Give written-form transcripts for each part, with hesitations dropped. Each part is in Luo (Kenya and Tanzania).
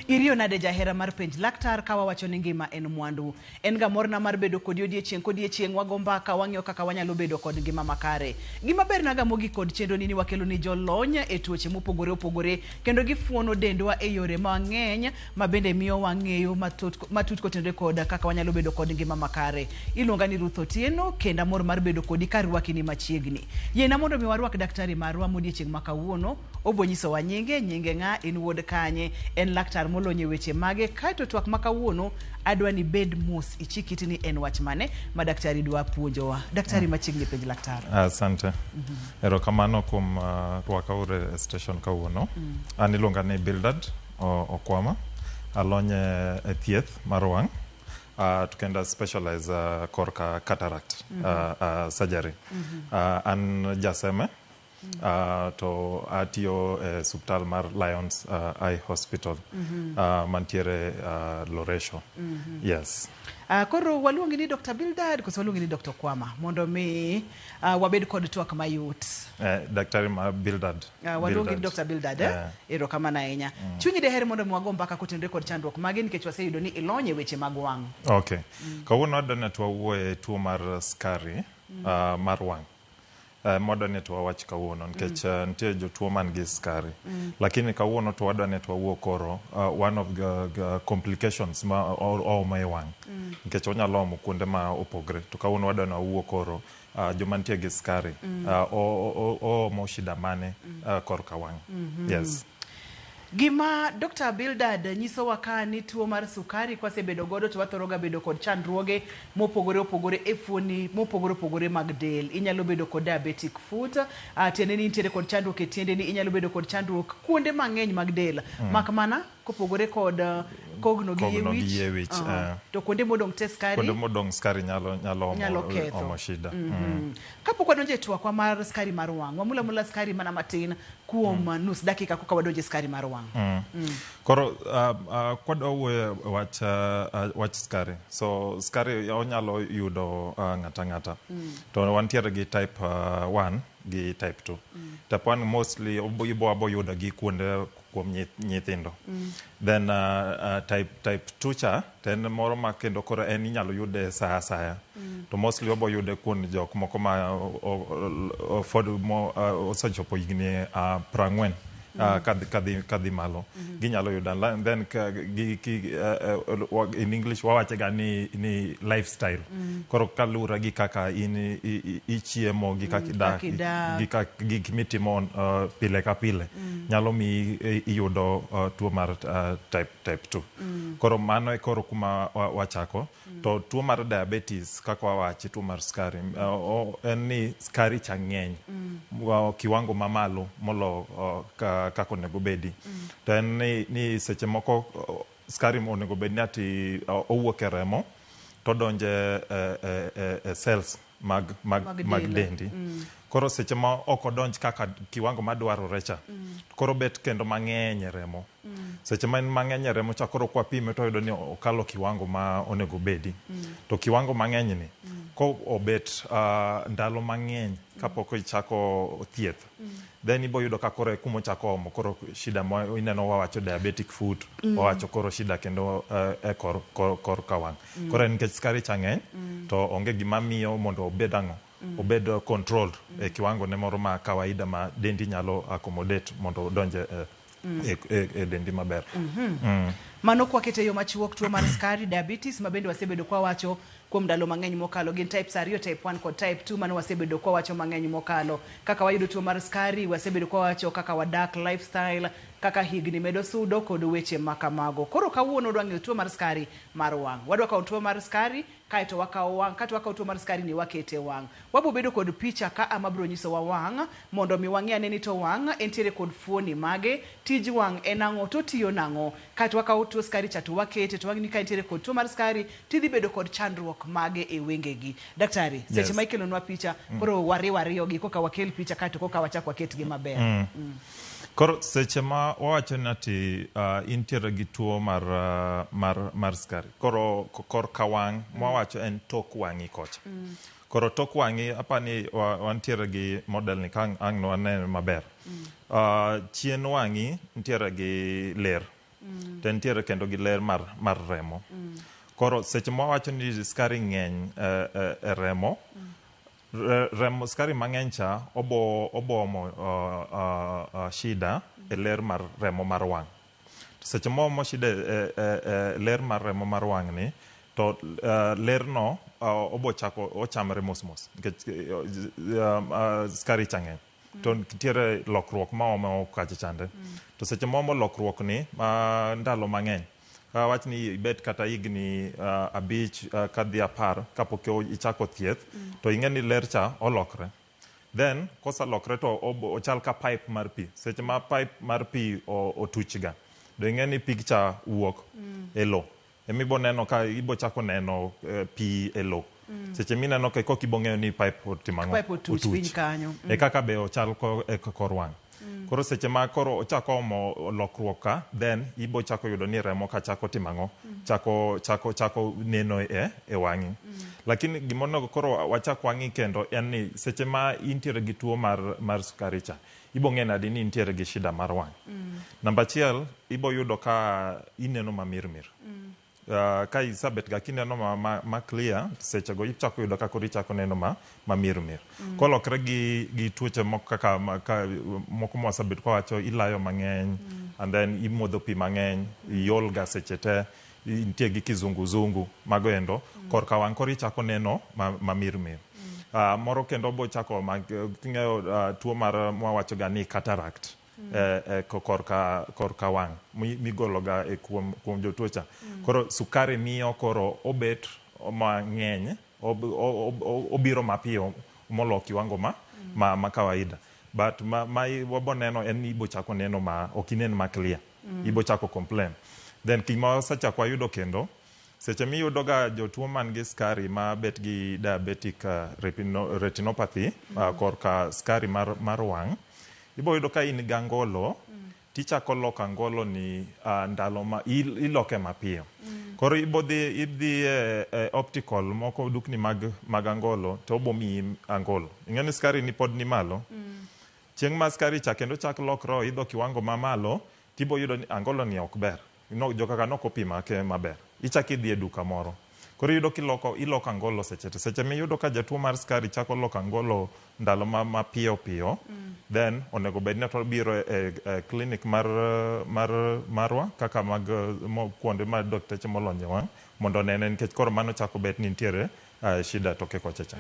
Irio nade jahera mar penj laktar kawa wacho ni ngima en mwandu. En ga morna mar bedo kod odiechieng wagomba ka wang'yo kaka wanyalo bedo kod ngima makare. Gima ber naga mogi kod chenro nini wakelo ni jolony e tuoche mopogore opogore kendo gifuono dendwa e yore mang'eny ma bende miyo wang'eyo matut kotenore kod kaka wanyalo bedo kod ngima makare. Iluonga ni Ruth Otieno kenda mor mar bedo kodi ka rwaki ni machiegni. Yena mondo mi warwak daktari marwa modiechieng makawuono obonyiso wa nyinge ng'a in wuod kanye en laktar molonye weche mage kaito twak makawuono adwa ni bed mos ichikiti ni en wach mane ma daktari dwa puonjowa. Daktari machiegni penj laktar. Asante. Erokamano kuom rwaka ure station kawuono. An iluonga ni Bildad Okwama. Alonye e thieth mar wang'. To kenda specialize korka cataract surgery. An jaseme. To atiyo subtal mar Lions Eye Hospital mantiere Loresho. Yes. Koro waluongi ni Dr. Bildad koso waluongi ni Dr. Kwama mondo mi wabed kod twak mayot. Daktari ma Bildad. Waluongi ni Dr. Bildad. Erokamano ahinya. Chunyi deher mondo mwago mbaka kotenore kod chandruok mage nikech waseyudo ni ilonye weche mag wang'. Okay. Kawuono adwa twawuoye tuo mar skari mar wang'. Moda ne to wawach kawuono nikech nitie jotuo man gi skari. Lakini kawuono to wadwa ne to wawuo koro one of the complications ma omo wang'. Nikech onyalo omo kuonde ma opogre. To kawuono wadwa ne wawuo koro joma nitie gi skari omo shida mane korka wang'. Yes. Gima Dr. Bildad nyiso waka ni tuo mar sukari kwase bedo godo to wathoroga bedo kod chandruoge mopogore opogore e fuoni mopogore opogore mag del. Inyalo bedo kod diabetic foot, tiende ni nitiere kod chandruok e tiende ni inyalo bedo kod chandruok kuonde mang'eny mag del. Makmana kopogore kod kogno gi wich. To kuonde modong' te skari. Kuonde modong' skari nyalo omo shida. Kapok wadonje twakwa mar skari mar wang', wamula skari mana matin kuom nus dakika koka wadonje skari mar wang'. Koro kwadwa wuoyo wach skari. So skari onyalo yudo ng'ata. To wantiere gi type 1 gi type 2. Type 1 mostly ibo yudo gi kuonde kuom nyithindo. Then type 2 cha ten moro ma kendo koro en inyalo yude sa asaya. To mostly obo yude kuon jok moko ma osechopo higni 40 kadhi malo. Ginyalo yuda. Then in English wawachega ni lifestyle. Koro kalura gi kaka ichiemo gi kaka idak gi kimitimo pile ka pile nyalo mi iyudo tuo mar type 2. Koro mano e koro kuma wachako. To tuo mar diabetes kaka wawachi tuo mar skari en ni skari cha ng'eny kiwango mamalo molo kako nego bedi. To en ni seche moko skari onego bedni ati owuok e remo to donje cells mag dendi. Koro seche ma ok odonj kaka kiwango madwarore cha. Koro bet kendo mang'eny e remo. Seche ma mang'eny e remo cha koro kwa pime to yudo ni okalo kiwango ma onego bedi. To kiwango mang'eny ni ko obet ndalo mang'eny kapok ichako thieth. Then ibo yudo ka koro kumo chako omo koro shida mo ineno wawacho diabetic foot wawacho koro shida kendo e kor ka wang'. Koro en nikech skari cha ng'eny to onge gima miyo mondo obed ang'o obed controlled e kiwango ne moro ma kawaida ma dendi nyalo accommodate mondo donje e dendi maber. Mano kwakete yo machuok tuo mar skari diabetes ma bende wasebedo kwa wacho kuom ndalo mang'eny mokalo. Gin types ariyo, type 1 kod type 2 mane wasebedo kwa wacho mang'eny mokalo. Kaka wayudo tuo mar skari, wasebedo kwa wacho kaka wadak lifestyle, kaka higni medo sudo kod weche makamago. Koro kawuono wadwa ng'eyo tuo mar skari mar wang'. Wadwa kawo tuo mar skari kaeto wakawo wang', kato wakawo tuo mar skari ni wakete wang'. Wabo bedo kod picha ka ama bro nyiso wa wang' mondo mi wang'e ane ni to wang' entiere kod fuoni mage, tij wang' en ang'o, to tiyo nang'o. Kato wakawo tuo skari cha to wakete to wang'e ni ka entiere kod tuo mar skari tidhi bedo kod chandruok mage e wengegi. Daktari, seche ma ikelonwa picha, koro wariyo gi koka wakel picha kato koka wachak waketgi maber. Koro seche ma wawacho ni ati intiere gi tuo mar skari, koro ka wang' mwawacho en tok wang'i kocha. Koro tok wang'i apani wantiere gi model ni ka ang' no anene maber. Chien wang'i ntiere gi ler, to ntiere kendo gi ler mar remo. Koro seche ma wawacho ni skari ng'eny e remo, skari mang'eny cha obomo shida e ler mar remo mar wang'. Seche mo shida e ler mar remo mar wang' ni, to ler no ochamre mos nikech skari cha ng'eny. To nitiere lokruok ma omo kacha chande. To seche mo lokruok ni ndalo mang'eny, wach ni ibet kata higni 5 kadhi 10 kapok ichako thieth, to ing'e ni ler cha olokre. Then kosalokre to ochal ka pipe mar pi. Seche ma pipe mar pi otuch ga, do ing'e ni pig cha wuok e lo. Emibo neno ka ibo chako neno pi e lo. Seche mineno ka kok ibo ng'eyo ni pipe otimang'o otuch piny kanyo. E kaka be ochal e kor wang'. Koro seche ma koro ochako omo lokruok ka, then ibo chako yudo ni remo ka chako timang'o, chako neno e wang'i. Lakini gimonego koro wachak wang'i kendo en ni seche ma intiere gi tuo mar sukari cha, ibo ng'e nadi ni intiere gi shida mar wang'. Namba achiel, ibo yudo ka ineno mamirmir. Ka isabet ga kineno ma clear, seche go ichako yudo ka koro ichako neno mamirmir. Kolokre gi tuoche moko kaka moko mwasabet kwa wacho ilayo mang'eny, and then imodho pi mang'eny, iol ga seche te, intie gi kizunguzungu, mago endo, korka wang' koro ichako neno mamirmir. Moro kendo bo chako king'eyo tuo mar mwawacho ga ni cataract. Korka wang' migolo ga kuom jotuocha. Koro sukari miyo koro obet mang'eny, obiro mapiyo molo kiwango ma kawaida. But ma wabo neno en ibo chako neno ok inen ma clear. Ibo chako complain. Then kima sachako ayudo kendo, seche miyudo ga jotuo man gi skari ma bet gi diabetic retinopathy, korka skari mar wang', ibo yudo ka in gangolo, tichako loko angolo ni ndalo ma iloke mapiyo. Koro idhi optical moko dukni mag angolo, to obo mi angolo. Ing'e ni skari ni pod ni malo. Chieng' ma skari cha kendo chak lokro idho kiwango mamalo, tibo yudo ni angolo ni ok ber. Jokaka noko pima ke maber. Ichaki idhi e duka moro. Koro yudo iloko angolo seche miyudo ka jatuo mar skari chako loko angolo ndalo ma piyo, then onego bed ni to biro e clinic marwa kaka mag kuonde ma dokteche molonye wang' mondo nene, nikech koro mano chako bet ni nitiere shida toke kochecha.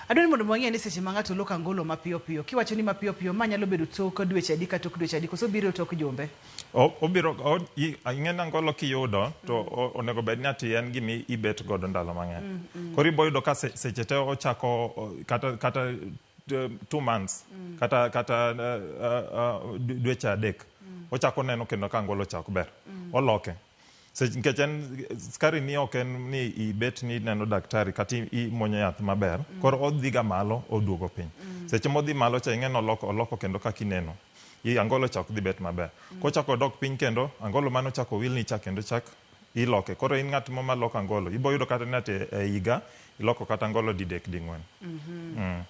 Adoni mondo mwang'e ni seche ma ng'ato loko angolo mapiyo, kiwacho ni mapiyo manyalo bedo tok dweche adi ka tok dweche adi, koso biro tok jumbe? Obiro, ing'e angolo kiyudo, to onego bed ni ati en gimi ibet godo ndalo mang'eny. Koro ibo yudo ka seche te ochako kata 2 months, kata dweche 3, ochako neno kendo ka angolo cha ok ber. Oloke. Nikech skari ni ok en ni ibet ni neno daktari kata imwonyo yath maber, koro odhiga malo, oduogo piny. Seche modhi malo cha ing'e oloko kendo kaka ineno. Angolo cha ok dhi bet maber. Kochako dok piny kendo, angolo mano chako wilni cha kendo chak iloke. Koro in ng'at ma loko angolo, ibo yudo kata ni ati e higa iloko kata angolo 3 di 4.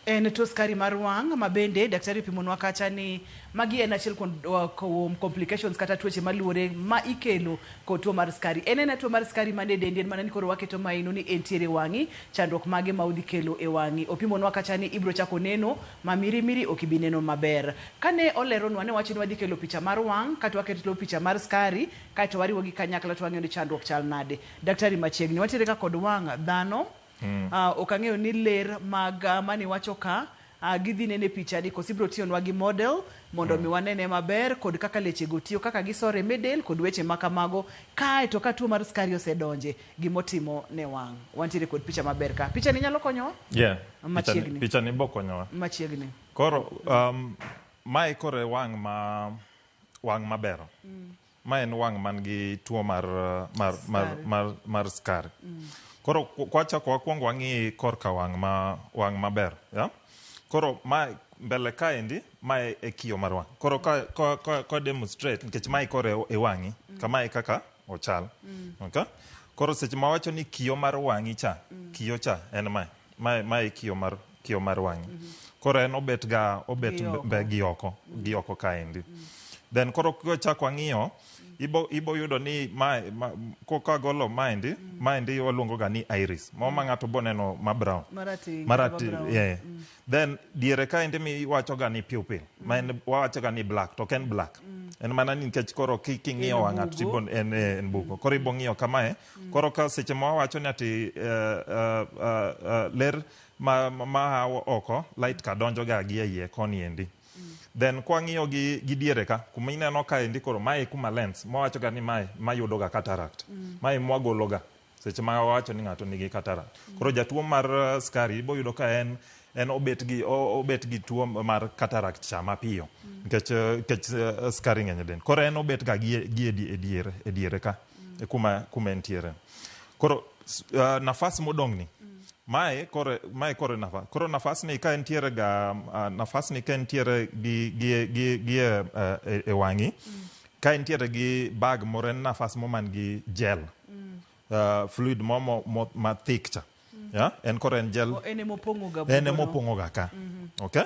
En tuo skari mar wang' ma bende daktari pimonwa kacha ni magi en achiel kuom complications kata tuoche maluore ma ikelo kod tuo mar skari. En tuo mar skari mane dendi, en mana ni koro waketo maino ni entiere wang'i, chandruok mage ma udhi kelo e wang'i. Opimonwa kacha ni ibro chako neno ma mirimiri ok ibi neno maber. Kane oleronwa ne wacho ni wadhi kelo picha mar wang' kata waketo picha mar skari kaito wariwo gi kanyakla to wang'eyo ni chandruok chal nade. Daktari machiegni watiere ka kod wang' dhano. Ok ang'eyo ni ler mag mane wacho ka gidhi nene picha ni kosibro tionwa gi model mondo mi wanene maber kod kaka leche go tiyo, kaka gisore medel kod weche makamago. Kaito ka tuo mar skari osedonje gimotimo ne wang'. Wantiere kod picha maber ka. Picha ni nyalo konyowa? Yeah. Machiegni. Picha ni bo konyowa. Machiegni. Koro mae kore wang' maber. Ma en wang' man gi tuo mar skari. Koro kwachako wakwongo wang'i korka wang' maber, ya? Koro ma mbele kaendi ma e kiyo mar wang'. Koro ka demonstrate nikech ma kore e wang'i, kama kaka ochal. Okay? Koro seche ma wacho ni kiyo mar wang'i cha, kiyo cha en ma e kiyo mar wang'i. Koro en obet be gi oko kaendi. Then koro kwachako wang'iyo ibo yudo ni koka golo maendi waluongo ga ni iris. Ma ng'ato bo neno ma brown. Marati, yeah. Then diere kaendi mi wacho ga ni pupil. Ma en wacho ga ni black, to ken black. En mana ni nikech koro king'iyo ng'ato tibon en bugo. Koro ibo ng'iyo kamae. Koro ka seche ma wacho ni ati ler ma oko light ka donjo ga gi iye koni endi. Then kwa ng'iyo gi diere ka kuma ineno kaendi koro mae kuma lens mwawacho ga ni mae mayudo ga cataract. Mae mwagolo ga seche ma wacho ni ng'ato nigi cataract. Koro jatuo mar skari ibo yudo ka en obet gi tuo mar cataract cha mapiyo nikech skari ng'eny den. Koro en obet ga gi e diere ka kuma entiere. Koro nafas modong' ni mae kore nafas. Koro nafas ni ka entiere ga nafas ni ka entiere gi e wang'i. Ka entiere gi bag moro en nafas mo man gi gel. Fluid ma thick cha. Ya, en koro en gel. Ene mopong'o ga ka. Okay?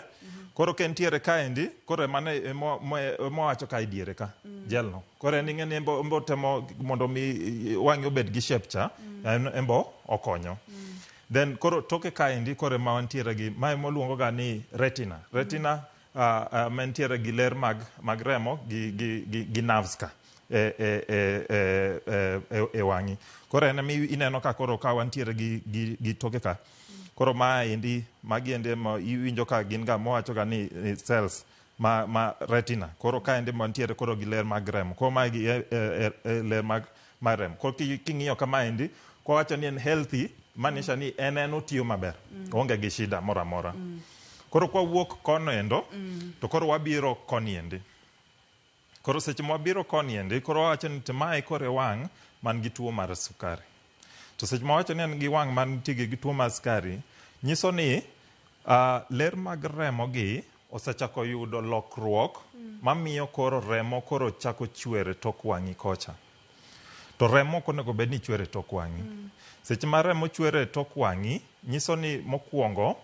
Koro ka entiere kaendi, koro mane wacho ka idiere ka, gel no. Koro en ing'eni embo temo mondo mi wang'i obed gi shape cha, embo okonyo. Then koro toke kaendi kore ma wantiere gi mae moluongo ga ni retina. Retina mentiere gi ler mag remo gi nerves ka e wang'i. Koro en mi ineno ka koro ka wantiere gi toke ka. Koro magi endi ma iwinjo ka gin ga mowacho ga ni cells ma retina. Koro kaendi mantiere koro gi ler mag remo. Koro ma gi ler mag remo. Koro king'iyo kama endi kwa wacho ni en healthy manisha ni en otiyo maber. Onge gi shida moro amora. Koro kwa wuok kono endo to koro wabiro koni endi. Koro seche ma wabiro koni endi koro wacho ni mae kore wang' man gi tuo mar sukari. To seche ma wacho ni en gi wang' man gi tuo mar sukari nyiso ni ler mag remo gi osechako yudo lokruok mamiyo koro remo koro chako chwere tok wang'i kocha. To remo konego bed ni chwere tok wang'i. Seche ma remo chwere tok wang'i nyiso ni mokwongo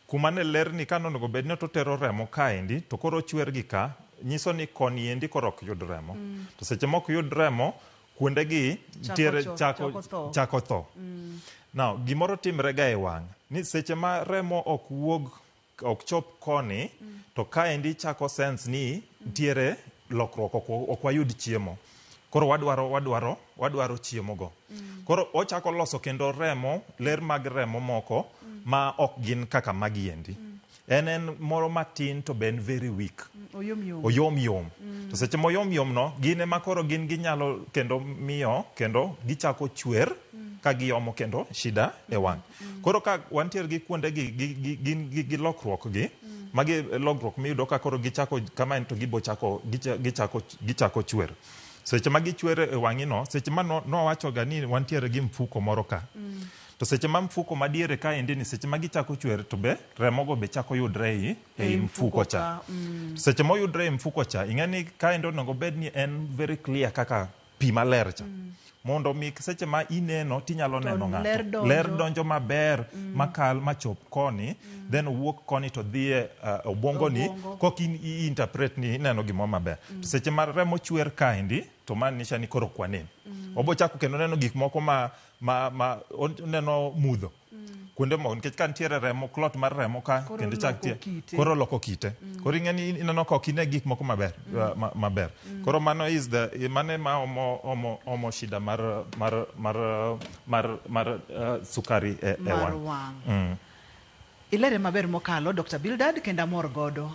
kuma ne ler ni kanonego bed ni totero remo kaendi to koro chwer gi ka nyiso ni koni endi koro ok yud remo. To seche mok yud remo kuonde gi ntiere chako tho. Now gimoro timre ga e wang' ni seche ma remo ok chop koni to kaendi chako sense ni ntiere lokruok ok wayud chiemo. Koro wadwaro chiemo go. Koro ochako loso kendo ler mag remo moko ma ok gin kaka magiendi. En moro matin to ben very weak. Oyom. To seche mo yom no gine ma koro gin ginyalo kendo miyo kendo gichako chwer ka giomo kendo shida e wang'. Koro ka wantiere gi kuonde gi lokruok gi magi lokruok miyudo ka koro gichako kama to gichako chwer. Seche ma gichwere e wang'i no, seche ma no wacho ga ni wantiere gi mfuko moro ka. To seche ma mfuko madiere ka endi ni seche ma gichako chwer to be remo go be chako yudre e mfuko cha. Seche mo yudre e mfuko cha, ing'eni ka endo onego bed ni en very clear kaka pi maler cha. Mondo mi seche ma ineno tinyalo neno ng'ato. Ler donjo maber makal machop koni, then wuok koni to dhie obongo ni kok interpret ni ineno gimo maber. Seche ma remo chwer kaendi to manisha ni koro kwanen. Obo chako kendo neno gik moko ma neno mudho. Kuonde mo nikech kan tiere remo clot mar remo ka kendo chak tie koro loko kite. Koro ing'eni ineno kok ine gik moko maber maber. Koro mano is the mane ma omo shida mar sukari e wang'. Ilere maber mokalo Dr. Bildad kenda amor godo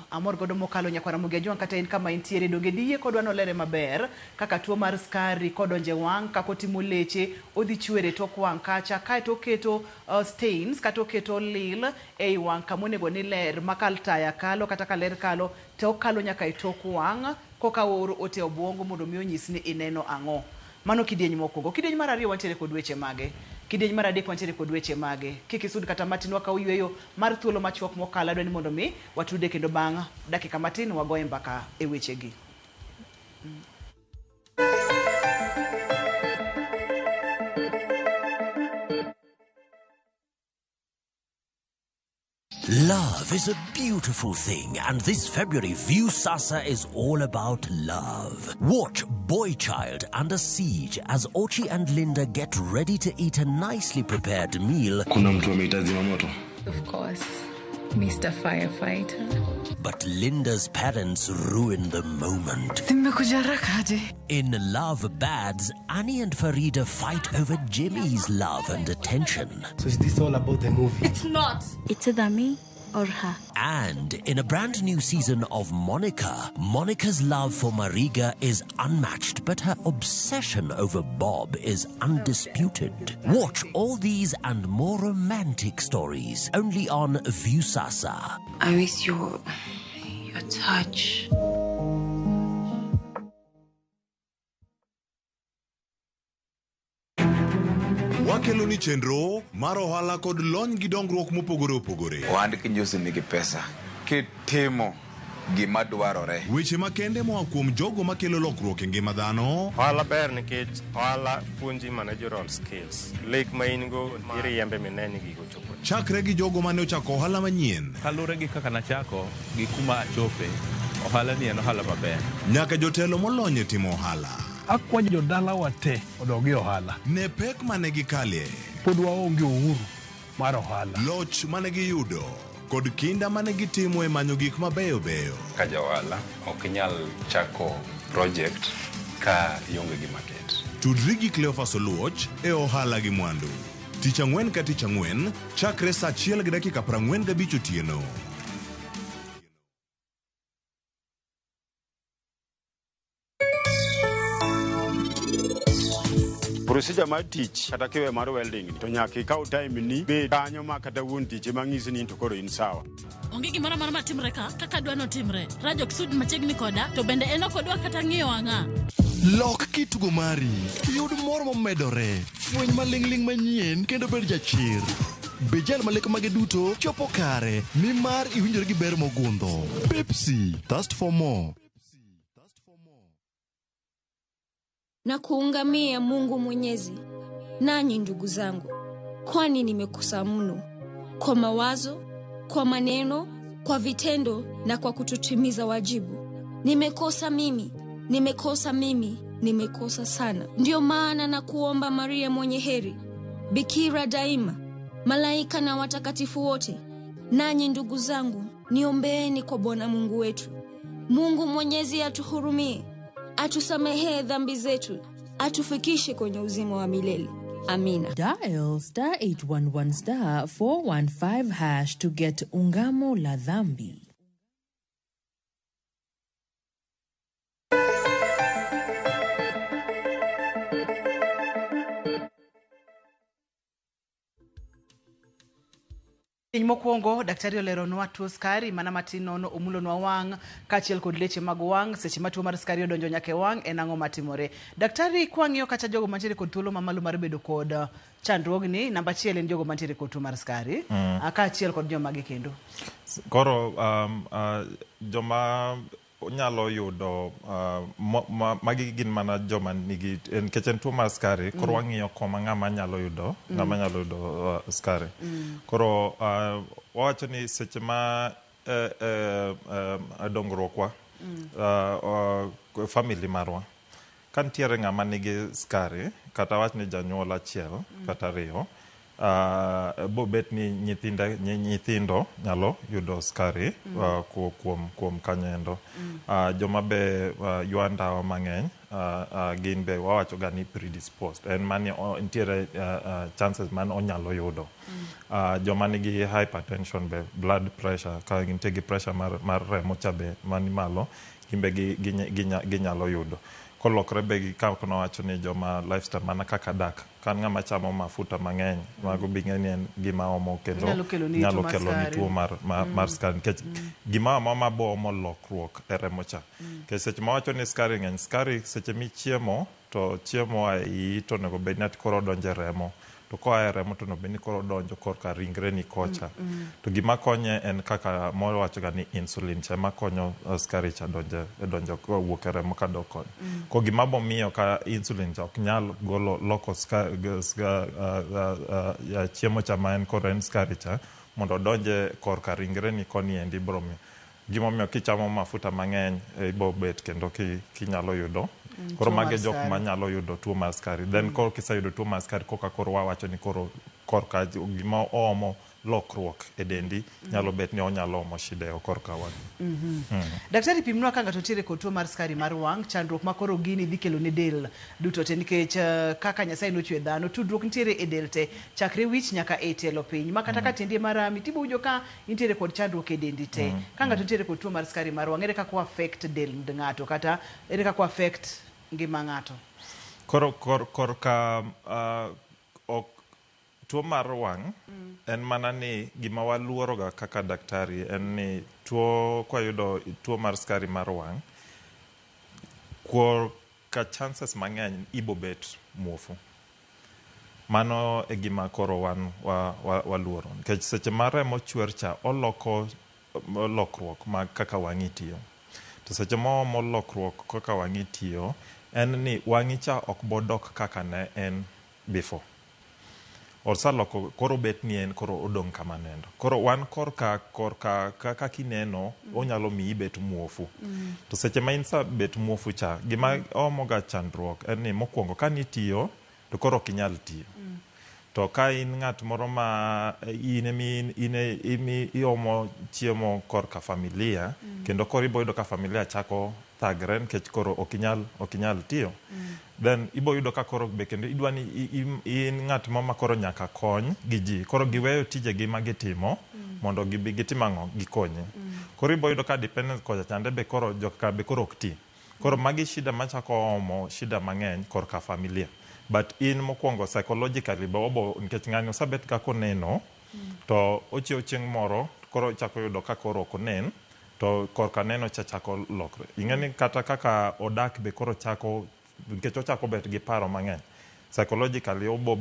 mokalo nyakwara Mugiajwang kata in kama intiere donge diye kodwa no lere maber kaka tuo mar skari kodonje wang' kako timo leche odhi chwere tok wang' kacha kae to keto stains kata keto lil ei wang' kamonego ni ler makal taya kalo kata kaler kalo to kalo nyaka e tok wang' koka oro ote obwongo mondo mi onyis ni ineno ang'o. Mano kidieny mokwongo. Kidieny mar ariyo wantiere kod weche mage. Kidieny mar adek wantiere kod weche mage. Kikisud kata matin wakaw yweyo mar thuolo machuok mokalo adwani mondo mi watude kendo bang' dakika matin wagoye mbaka e weche gi. Love is a beautiful thing, and this February, Viusasa is all about love. Watch Boy Child Under Siege as Ochi and Linda get ready to eat a nicely prepared meal. Kuna mtu ameita zimamoto? Of course, Mr. Firefighter. But Linda's parents ruin the moment. In Love Bads, Annie and Farida fight over Jimmy's love and attention. So is this all about the movie? It's not. It's either me or her. And in a brand new season of Monica, Monica's love for Mariga is unmatched, but her obsession over Bob is undisputed. Watch all these and more romantic stories only on Viusasa. I miss your touch. Wakelo ni chenro mar ohala kod lony gi dongruok mopogore opogore. Ohand kinyosi nigi pesa kitimo gima dwarore. Weche makende moa kuom jogo makelo lokruok e ngima dhano. Ohala ber nikech ohala puonji managerial skills. Lek ma in go iriembe mineni gigo chopo. Chakre gi jogo mane ochako ohala manyien. Kalure gi kaka nachako gi kuma achope. Ohala ni en ohala maber. Nyaka jotelo molony e timo ohala. Akwanyo jodala wate odogi ohala. Ne pek mane gikalie. Pod waonge uhuru mar ohala. Loch mane giyudo kod kinda mane gitimo e manyo gik mabeyo beyo. Ka jaohala ok nyal chako project ka ionge gi market. Tudri gi Cleophas Oluoch e ohala gi mwandu. Tich ang'wen ka tich ang'wen chakre saa 1:45 otieno. Procedure mar tich kata kiwe mar welding to nyaka ikaw time ni be kanyo ma kata wuon tich mang'isi ni to koro in sawa. Onge gimoro mara matimre kaka dwano timre. Rajok sud machiegni koda to bende en ok odwa kata ng'iyo ang'a. Lok kitugo mari. Yud mor momedore. Fweny maling'ling manyien kendo bed jachir. Bejal maleko mage duto chopo kare nimar iwinjore gi ber mogundho. Pepsi, thirst for more. Na kuungamia Mungu Mwenyezi, nanyi ndugu zangu, kwani nimekosa mno kwa mawazo, kwa maneno, kwa vitendo na kwa kutotimiza wajibu. Nimekosa mimi, nimekosa sana. Ndio maana na kuomba Maria mwenye heri, Bikira daima, malaika na watakatifu wote, nanyi ndugu zangu, niombeeni kwa Bwana Mungu wetu. Mungu Mwenyezi atuhurumie, atusamehe dhambi zetu, atufikishe kwenye uzima wa milele. Amina. Dial *811 415# to get ungamo la dhambi. Mokwongo daktari oleronwa tuo skari mana matinono omulonwa wang' kachiel kod leche mag wang' seche ma tuo mar skari odonjo nyaka e wang' en ang'o matimore. Daktari kwang'iyo kacha jogo mantiere kod thuolo mamalo mar bedo kod chandruogni, namba achiel en jogo mantiere kod tuo mar skari kachiel kod joma gi kendo. Koro joma nyalo yudo magi gin mana joma nigi nikech en tuo mar skari koro wang'iyo koma ng'ama nyalo yudo skari. Koro wawacho ni seche ma dongruokwa family marwa ka nitiere ng'ama nigi skari kata wach ni janyuol achiel kata ariyo bo bet ni nyithindo nyalo yudo skari kuom kanyoendo. Joma be ywa ndawa mang'eny gin be wawacho ga ni predisposed en mani nitiere chances man onyalo yudo. Joma nigi hypertension be blood pressure ka gintie gi pressure mar remo cha be mani malo gimbe ginyalo yudo. Kolokre be gikako nowacho ni joma lifestyle mana kaka dak kan ng'ama chamo mafuta mang'eny mago bing'e ni en gima omo kendo nyalo kelo ni tuo mar skari nikech gima bo omo lokruok e remo cha. Nikech seche ma wacho ni skari ng'eny, skari seche michiemo to chiemo ai to onego bed ni ati koro donjo e remo to koa e remo to onego bed ni koro donjo korka ringre ni kocha. To gima konye en kaka mowacho ga ni insulin cha ma konyo skari cha donjo wuok e remo kadok koni. Ko gima bo miyo ka insulin cha ok nyal loko chiemo cha ma en koro en skari cha mondo donje korka ringre ni koni endi biro miyo gima miyo kichamo mafuta mang'eny ibo bet kendo kinyalo yudo koro mage jok manyalo yudo tuo mar skari. Then koro kiseyudo tuo mar skari koka koro wawacho ni koro korka gima oomo lokruok e dendi nyalo bet ni onyalo omo shida e korka wang'. Daktari, pimnwa ka ng'ato nitiere kod tuo mar skari mar wang', chandruok ma koro gini dhi kelo ne del duto te nikech kaka Nyasaye nochwe dhano tudruok nitiere e del te chakre wich nyaka e tielo piny ma kata ka tiendi marami tibujo ka nitiere kod chandruok e dendi te. Ka ng'ato nitiere kod tuo mar skari mar wang', ere kaka affect del ng'ato kata ere kaka affect ngima ng'ato? Korka tuo mar wang' en mana ni gima waluoroga kaka daktari en ni kwa yudo tuo mar skari mar wang' ka chances mang'eny ibo bet muofu. Mano e gima koro wan waluoro nikech seche ma remo chwer cha oloko lokruok mag kaka wang'i tiyo. To seche ma omo lokruok kaka wang'i tiyo en ni wang'i cha ok bodok kaka ne en before. Osaloko koro bet ni en koro odong' kama nendo. Koro wan korka kaka kineno onyalo miyi bet muofu. To seche ma insa bet muofu cha gima omoga chandruok en ni mokwongo ka nitiyo to koro ok inyal tiyo. To ka in ng'at moro ma iomo chiemo korka familia kendo koro ibo yudo ka familia chako thagre nikech koro ok inyal tiyo. Then ibo yudo ka koro be kendo idwa ni in ng'at ma koro nyaka kony gi ji koro giweyo tije gi ma gitimo mondo gitim ang'o gikonye. Koro ibo yudo ka dependence kocha chande be koro joka be koro ok ti. Koro magi shida machako omo shida mang'eny korka familia. But in mokwongo psychologically bobo nikech ng'ani osabet kako neno to ochiew chieng' moro koro chako yudo ka koro ok onen to korka neno cha chako lokre. Ing'eni kata kaka odak be koro chako nikech ochako bet gi paro mang'eny. Psychologically obo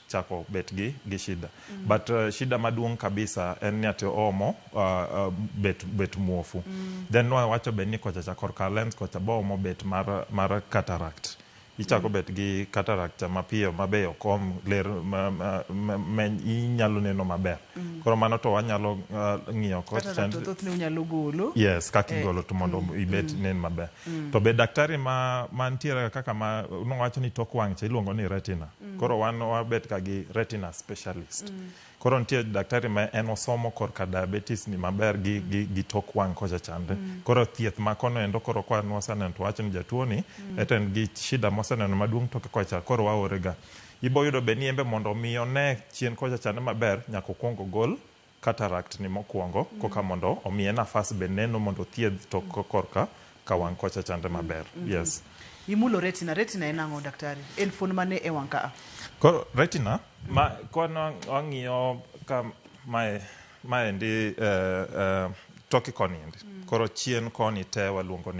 chako bet gi shida. But shida maduong' kabisa en ni ati omo bet muofu. Then wacho be ni kocha korka lens kocha bo omo bet mar cataract. Ichako bet gi cataract mapiyo mabeyo kom ler inyalo neno maber. Koro mano to wanyalo ng'iyo cataract to ne unyalo golo. Yes, kaka igolo to mondo ibet nen maber. To be daktari mantiere kaka nowacho ni tok wang' cha iluongo ni retina. Koro wan wabet ka gi retina specialist. Koro nitie daktari ma en osomo korka diabetes ni maber gi tok wang' kocha chande. Koro thieth ma kono endo koro kwa wasaneno to wacho ni jatuo ni eten gi shida moseneno maduong' toke kocha koro waorega. Ibo yudo be ni embe mondo miyo ne chien kocha chande maber nyaka kuongo gol cataract ni mokwongo koka mondo omiye nafas be neno mondo thieth to korka ka wang' kocha chande maber. Yes. Imulo retina en ang'o daktari? En fuon mane e wang' ka? Koro retina kono wang'iyo ka maendi toki koni endi. Koro chien koni te waluongo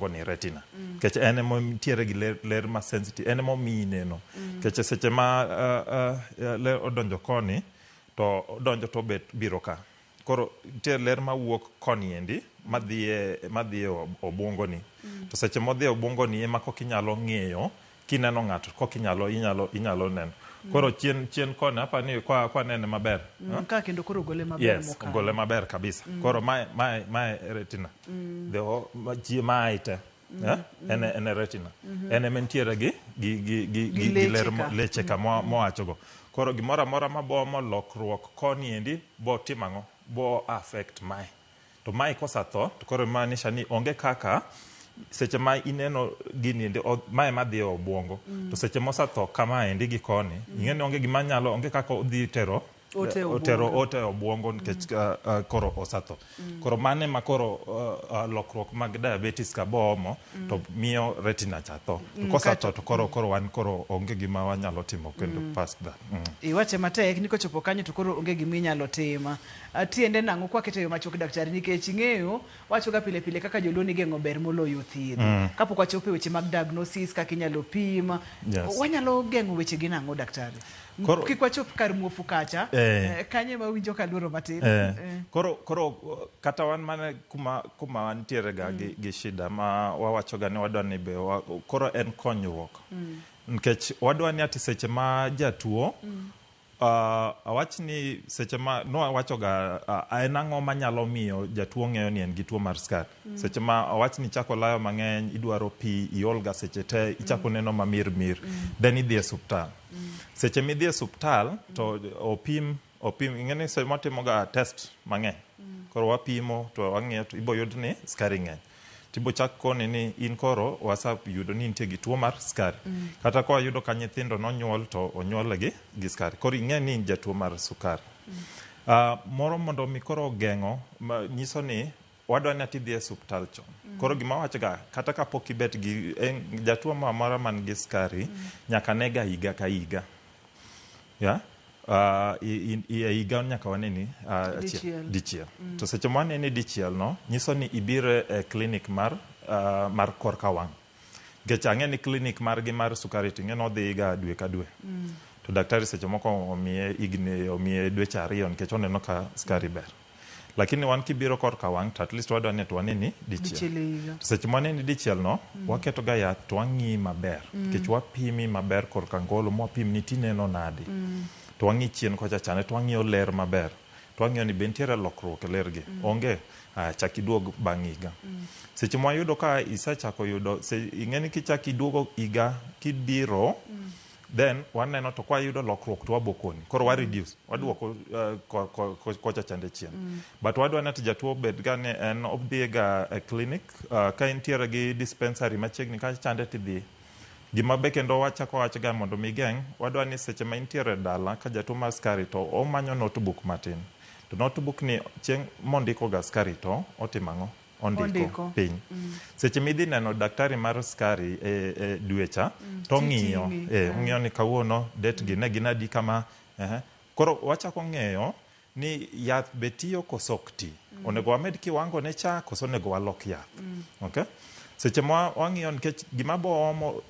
ni retina. Kech en emo nitiere gi ler ma sensitive, en emo miyi neno. Kech seche ma ler odonjo koni to odonjo to biro ka. koro nitie ler mawuok koni endi madhie obwongo ni to seche modhie obwongo ni ema kok inyalo ng'eyo kineno ng'ato kok inyalo neno koro chien koni apani kwa nene maber ka kendo koro gole maber yes gole maber kabisa koro mae retina mae te ene retina ene mentiere gi ler leche ka mowachogo koro gimoro amora mabomo lokruok koni endi bo timang'o bo affect mae to mae kosatho to koro maanisha ni onge kaka seche ma ineno gini endi mae madhi e obwongo to seche mosatho kama endi gi koni ing'eni onge gima nyalo onge kaka odhi tero ote obwongo nikech koro osatho koro mane ma koro lokruok mag diabetes ka boomo to miyo retina cha tho to kosatho to koro wan koro onge gima wanyalo timo kendo past that iwache matek ni kochopo kanyo to koro onge gima inyalo tima tiende nang'o kwaketo yo machuok daktari nikech ing'eyo wachoga pile pile kaka joluo geng'o ber moloyo thiedho kapok wachopo weche mag diagnosis kaka inyalo pima wanyalo geng'o weche gi nang'o daktari kik wachop kar muofu kacha kanye ma winjo ka luoro matin koro kata wan mane kuma wantiere ga gi shida ma wawachoga ni wadwa ni be koro en konyruok nikech wadwa ni ati seche ma jatuo awach ni seche ma wachoga en ang'o manyalo miyo jatuo ng'eyo ni en gi tuo mar skari seche ma awach ni chako layo mang'eny idwaro pi iolga seche te ichako neno mamir then idhi e suptal seche midhi e suptal to opim ing'eni seche matimoga test mang'eny koro wapimo to wang'iyo to ibo yud ni skari ng'eny tibo chak koni ni in koro wasayudo ni nitie gi tuo mar skari kata kwa yudo ka nyithindo nonyuol to onyuole gi skari koro ing'e ni jatuo mar sukari moro mondo mi koro geng'o nyiso ni wadwa ni ati dhi e suptal chon koro gima wachoga kata kapok ibet gi jatuo moro man gi skari nyaka nega higa ka higa higa nyaka waneni dichiel to seche ma waneni dichiel no nyiso ni ibiro e clinic mar korka wang' nikech ang'e ni clinic margi mar sukari ting'e odhi higa dwe ka dwe to daktari seche moko omiye dweche 2 nikech oneno ka skari ber lakini wan kibiro korka wang' to at least wadwa ni to waneni dichiel to seche ma waneni dichiel no waketo ga yath to wang'i maber nikech wapimi maber korka ngolo mwapim ni tineno nade to wang'i chien kocha chane to wang'iyo ler maber to wang'iyo ni be nitiere lokruok e lergi onge chak iduog bang' higa seche ma wayudo ka isechako yudo ing'eni kichak iduogo higa kibiro then waneno to kwa yudo lokruok to wabokoni koro wa reduce waduoko kocha chande chien but wadwa ni jatuo bed ga ni en obdhi ga e clinic ka intiere gi dispensary machiegni ka chande tidhi gima be kendo wach ga mondo mi geng' wadwa ni seche ma intiere dala ka jatuo mar skari to omanyo notebook matin to notebook ni chieng' mondiko ga skari to otimang'o ondiko piny seche midhi neno daktari mar skari e dwecha to ong'iyo ni kawuono det gi ne ginadi kama koro wachako ng'eyo ni yath be tiyo koso ok ti onego wamed kiwango ne cha koso onego walok yath okay seche ma wang'iyo nikech gima boomo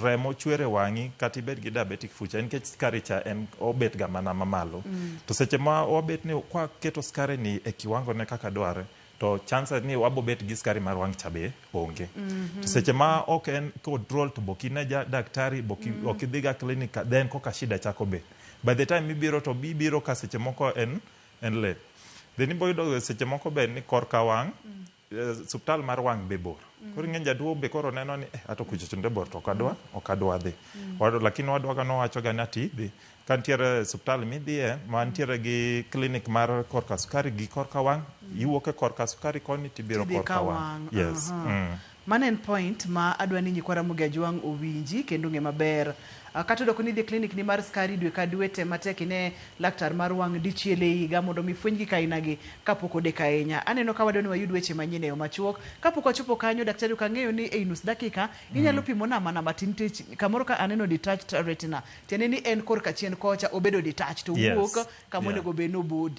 remo chwere wang'i kata ibed gi diabetic fucha nikech skari cha en obet ga mana mamalo to seche ma wabet ni kwa keto skari ni e kiwango ne kaka dware to chance ni wabobet gi skari mar wang' cha be onge to seche ma ok en control to bokine daktari okidhi ga clinic then koka shida chako be by the time mibiro to bibiro ka seche moko en late then ibo yudo seche moko be ni korka wang' suptal mar wang' be bor koro ng'eny jatuo be koro neno ni ato kucho chunde bor to okadwa dhi lakini wadwaga nowachoga ni ati dhi ka ntiere suptal midhiye ma ntiere gi clinic mar korka sukari gi korka wang' iwuok e korka sukari koni tibiro korka wang' yes mano en point ma adwa ni nyikwara Mugi Ajwang' owinji kendo ng'e maber kata dok ni dhi clinic ni mar skari dwe ka dwe te matek ine laktar mar wang' dichiel e higa mondo mi fweny gi kainagi kapok odek ahinya aneno ka wadwa ni wayud weche manyien e yo machuok kapok wachopo kanyo daktari ka ng'eyo ni e nus dakika inyalo pimo na mana matin kamoro ka aneno detached retina tiende ni en korka chien kocha obedo detached to wuok kama onego bed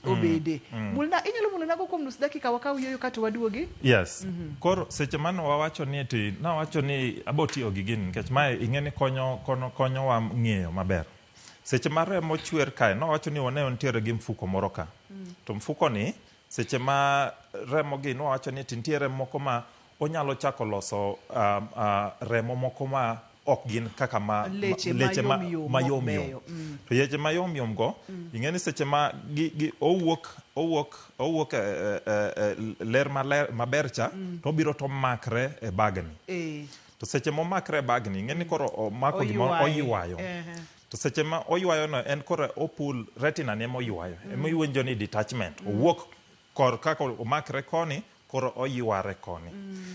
obede inyalo mulna go kuom nus dakika wakaw yoyo kata waduogi yes koro seche mano wawacho ni abo tiyo gi gini nikech mae ing'eni konyo wa ng'eyo maber seche ma remo chwer kae nowacho ni one ntiere gi mfuko moro ka to mfuko ni seche ma remo gi nowacho ni ntiere moko ma onyalo chako loso remo moko ma ok gin kaka leche mayom yom to yeche mayom yom go ing'eni seche ma owuok ler maber cha to biro to makre e bagni to seche momakre e bagni ing'eni koro omako gima oywayo to seche ma oywayo no en koro opul retina ne moywayo iwinjo ni detachment owuok kor kaka omakre koni koro oyware koni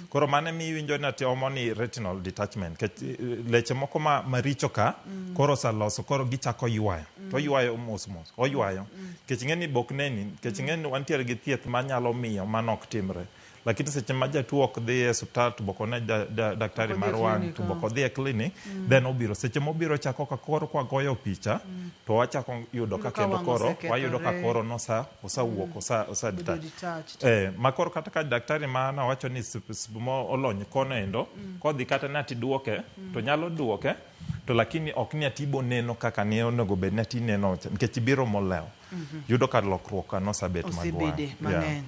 koro mane mi winjo ni ati omo ni retinal detachment leche moko maricho ka koro saloso koro gichako ywayo to ywayo mos oywayo kech ng'eni bok neni kech ng'eni wantiere gi thieth manyalo miyo manok timre lakini seche ma jatuo ok dhi e osiptal to boko ne daktari mar wang' to boko dhi e clinic then obiro seche mobiro chako ka koro kwa goyo picha to wachako yudo ka kendo koro wayudo ka koro osawuok osa detach ma koro kata ka daktari mana wacho ni mo olony kono endo kodhi kata nati duoke to nyalo duoke to lakini ok ni atibo neno kaka ne onego bed ni ati neno nikech ibiro molewo yudo ka lokruok anosabet magwang'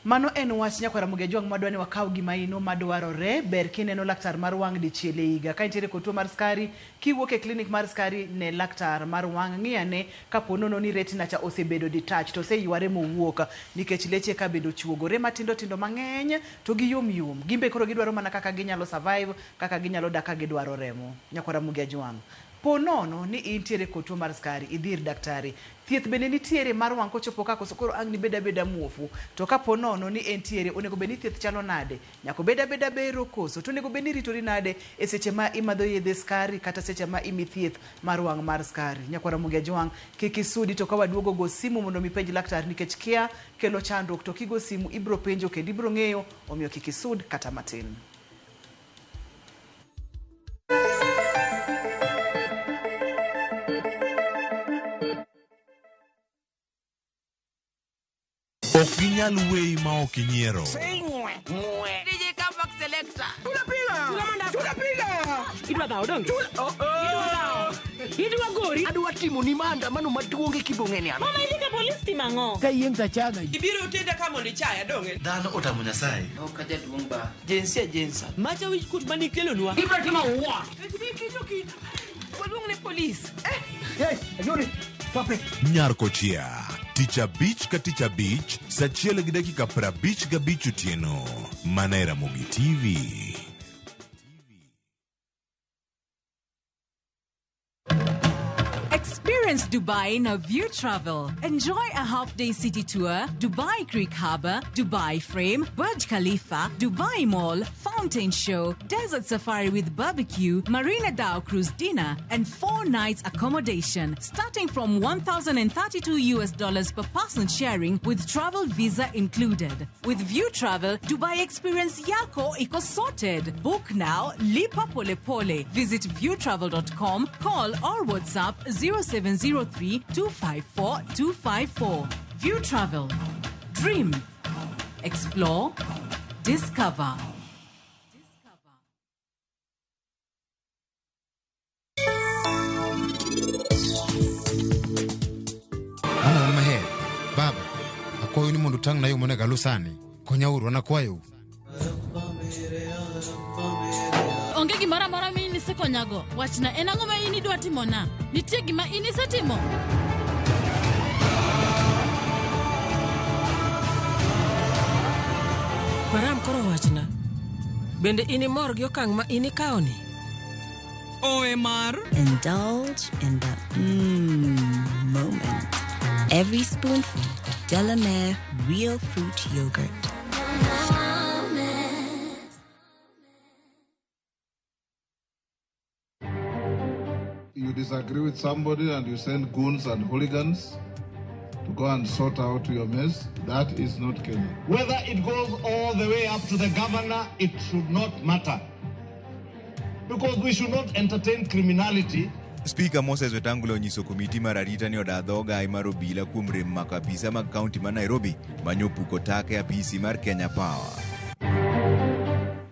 Mano en wach nyakwara Muge Jwang' madwani wakaw gima ino madwarore ber kineno laktar mar wang' dichiel e higa ka intiere kod tuo mar skari kiwuok e klinik mar skari ne laktar mar wang' ng'iyane kapo nono ni retina cha osebedo detached to oseyware mowuok nikech leche ka bedo chuogore matindo tindo mang'eny to gi yom gimbe koro gidwaro mana kaka ginyalo survive kaka ginyalo dak ka gidwaro remo nyakwara Muge Jwang' ponono ni intiere kod tuo mar skari idhir daktari thieth bende nitiere mar wang' kochopo ka koso koro ang' ni beda muofu to ka ponono ni entiere onego bed ni thieth chalo nade nyako beda bero koso to onego bed ni ritori nade e seche ma imadho yedhe skari kata seche ma imi thieth mar wang' mar skari nyakwara Muge Jwang' kik isudi to ka waduogo go simu mondo mi penj laktar nikech kia kelo chandruok to kigo simu ibro penjo kendo ibro ng'eyo omiyo kik isud kata matin. Ok ginyal weyi ma ok inyiero. DJ Comeback Selector. Idwa dhao dong? Idwa gori? Adwa timo ni maandamano maduong' e Kibong'eni ano. Mama idhi ka polis timang'o? Ka yieng' tachana. Ibiro tenda ka mondo ichaya dong. Dhano otamo Nyasaye. Ok jaduong' ba. Jensa. Macha wich kut mani kelonwa. Ibiro timo what? Waluong ne polis. Yes, ajuri. Topic. Nyarkochia. Ticha Beach ka Ticha Beach, sachiel gi dakika 55 otieno. Manera Mugi TV. Experience Dubai in a View Travel. Enjoy a half-day city tour, Dubai Creek Harbour, Dubai Frame, Burj Khalifa, Dubai Mall, Fountain Show, Desert Safari with barbecue, Marina Dow Cruise dinner, and 4 nights accommodation, starting from $1,032 per person sharing with travel visa included. With View Travel, Dubai experience yako iko sorted. Book now, lipa pole pole. Visit viewtravel.com, call or WhatsApp 0703-254-254. View Travel. Dream. Explore. Discover. Mama maher, baba, akwayo ni mondo tang' na yo monego alu sani. Konyauru, anakwayo. Onge gimoro amora ma in isekonyago. Wachna en ang'o ma in idwa timona? Nitie gima in isetimo? Maram koro wachna. Bende ini mor gi okang' ma ini kaoni? Oe mar. Indulge in the moment. Every spoonful of Delamere real fruit yogurt. You disagree with somebody and you send goons and hooligans to go and sort out your mess, that is not Kenya. Whether it goes all the way up to the governor, it should not matter. Because we should not entertain criminality. Speaker Moses Wetangula onyiso komiti mar arita ni odadhoga imar obila kuom rem mako apisa mag kaunti ma Nairobi manyopuko take apisi mar Kenya Power.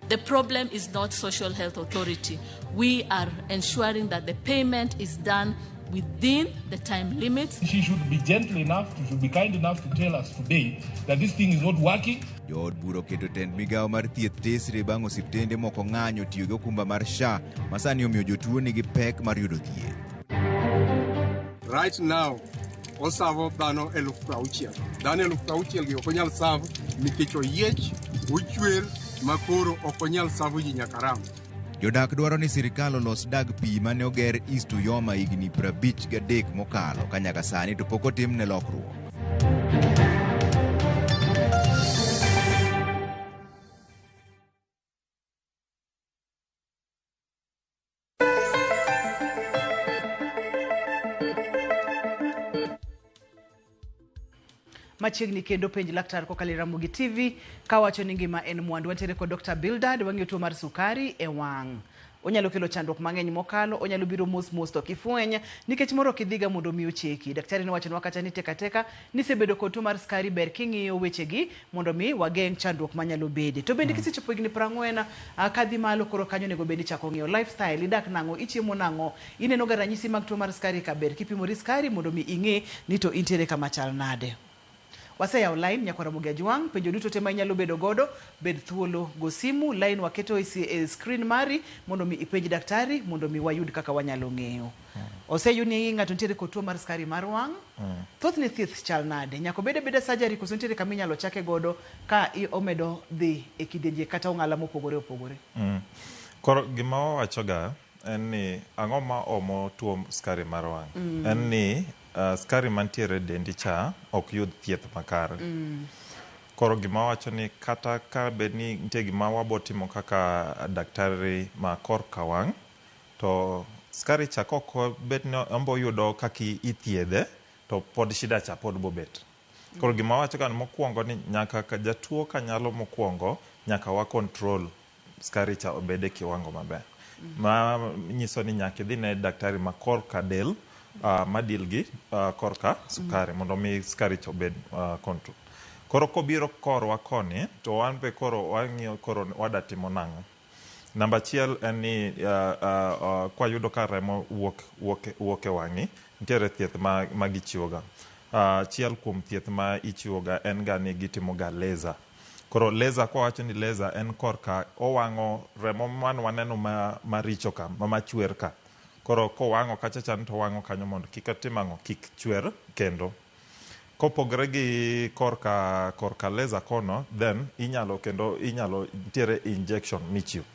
The problem is not Social Health Authority. We are ensuring that the payment is done within the time limits. She should be gentle enough, she should be kind enough to tell us today that this thing is not working. Jood buro keto tend migawo mar thieth tesre bang' osiptende moko ng'anyo tiyo gi okumba mar SHA masani omiyo jotuo nigi pek mar yudo thieth. Right now, osavo dhano 6,000. Dhano 6,000 gi ok onyal savo nikech oyiech, ochwer makoro ok onyal savo ji nyaka ram. Jodak dwaro ni sirikal olos dag pi mane oger East Uyoma higni 53 mokalo ka nyaka sani to pok otimne lokruok. Machiegni kendo penj laktar kokalo Ramogi TV kawacho ni ngima en mwandu. Wantiere kod Dr. Bildad wang'eyo tuo mar sukari e wang'. Onyalo kelo chandruok mang'eny mokalo, onyalo biro mos to kifweny nikech moro kidhiga mondo mi ocheki. Daktari nowachonwa kata ni teka ni sebedo kod tuo mar sukari ber king'iyo wechegi mondo mi wageng' chandruok manyalo bede. To bende kisechopo higni 40 kadhi malo koro kanyo nego bende chako ng'iyo lifestyle, idak nang'o, ichiemo nang'o, ineno ga ranyisi mag tuo mar sukari ka ber kipimori sukari mondo mi ing'e ni to intiere kama chal nade. Waseyawo line nyakwa Ramogi Ajwang', penjo duto tema inyalo bedo godo, bed thuolo go simu, line waketo e screen mari mondo mi ipenj daktari mondo mi wayud kaka wanyalo ng'eyo. Oseyuni ng'ato ntiere kod tuo mar sukari mar wang'. Thothne thieth chal nade? Nyako bede surgery koso ntiere kama inyalo chake godo ka omedo dhi e kidienje kata ong'ala mopogore opogore. Koro gima wawachoga en ni ang'o ma omo tuo sukari mar wang'? En ni skari mantiere dendi cha ok yud thieth makare. Koro gima wacho ni kata ka bedni nitie gima wabotimo kaka daktari ma korka wang', to skari cha koko bedni ombo yudo kaki ithiedhe to pod shida cha pod bobet. Koro gima wacho kan mokwongo ni nyaka ka jatuo kanyalo mokwongo nyaka wa control skari cha obede kiwango maber. Ma nyiso ni nyaka idhi ne daktari ma korka del madil gi korka sukari mondo mi skari chobed control. Koro kobiro korwa koni to wan be koro wang'iyo koro wadatimo nang'o. Namba achiel en ni kwa yudo ka remo wuok e wang'i, nitiere thieth ma gichiwoga. Achiel kuom thieth ma ichiwoga en ga ni gitimo ga laser. Koro laser kwa wacho ni laser en korka owang'o remo man waneno maricho ka, machwer ka. Koro kowang'o kacha chan to wang'o kanyo mondo kik atimang'o kik chwer kendo. Kopogre gi korka laser kono, then inyalo nitiere injection michiwo.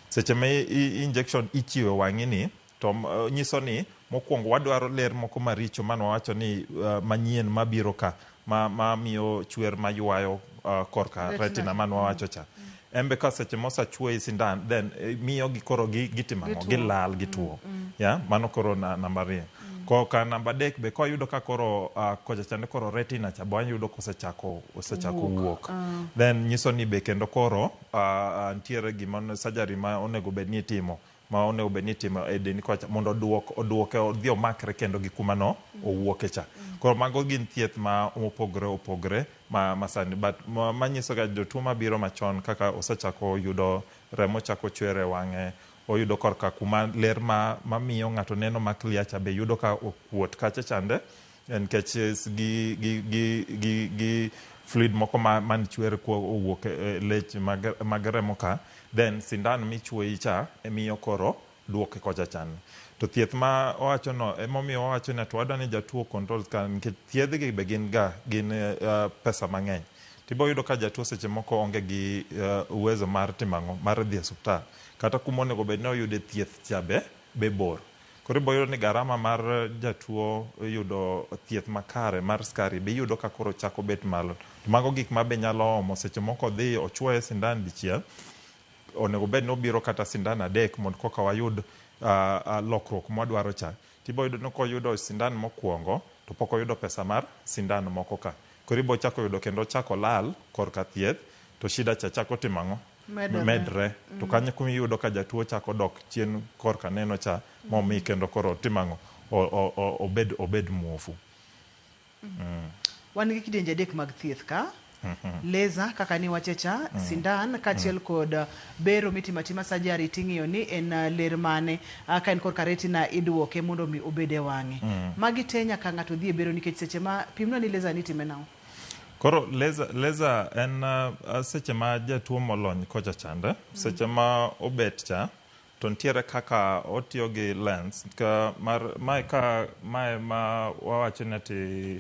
Seche me injection ichiwo wang'i ni, to nyiso ni mokwongo wadwaro ler moko maricho mano wacho ni manyien mabiro ka ma miyo chwer maywayo korka retina mano wacho cha. Embe ka seche mosa chuoyi sindan, then miyo gi koro gitimang'o, gilal gituo. Ya, mano koro namba 2. Ko ka namba 3 be ko yudo ka koro koja chande koro retina cha bo yudo kosechako wuok. Then nyiso ni be kendo koro ntiere gima surgery ma onego bedni itimo, ma onego bedni itimo e deni kocha mondo oduoke odhi omakre kendo gi kuma no owuoke cha. Koro mago gin thieth ma opogre ma sani, but manyiso ga jotuo mabiro machon kaka osechako yudo remo chako chwere wang'e, oyudo korka kuma ler ma miyo ng'ato neno maklia cha be yudo ka okuot kacha chande, nikech gi fluid moko man chwer ko owuok e leche mag remo ka, then sindan michuoyi cha emiyo koro duoke kocha chan. To thieth ma owacho no emomiyo owacho ni to wadwa ni jatuo control ka, nikech thiedhgi be gin pesa mang'eny. Tibo yudo ka jatuo seche moko onge gi uwezo mar timang'o mar dhi e osuptal, kata kuma onego bed ni oyude thieth cha be bor. Koro ibo yudo ni garama mar jatuo yudo thieth makare mar skari be yudo ka koro chako bet malo. To mago gik ma be nyalo omo seche moko dhi ochuoye sindan dichiel, onego bed ni obiro kata sindan 3 mondo koka wayud lokruok mwadwaro cha. Tibo yudo ni koyudo sindan mokwongo to pok oyudo pesa mar sindan moko ka. Koro ibo chako yudo kendo chako lal korka thieth, to shida cha chako timang'o medre. To kanyo kuma iyudo ka jatuo chako dok chien korka neno cha momi kendo koro timang'o obed muofu. Wan gi kidienje 3 mag thieth ka. leza kaka ni wachecha sindan kachiel kod bero mitimatima sajari ting'iyo ni en ler mane ka en korka retina iduoke mondo mi obede wang'e magi te nyaka ng'ato dhi e bero nikech seche ma pimno ni leza ni time nao. Koro leza en seche ma jatuo molony kocha chande seche ma obet cha to ntiere kaka otiyo gi lens ka mae ma wawacho ni ati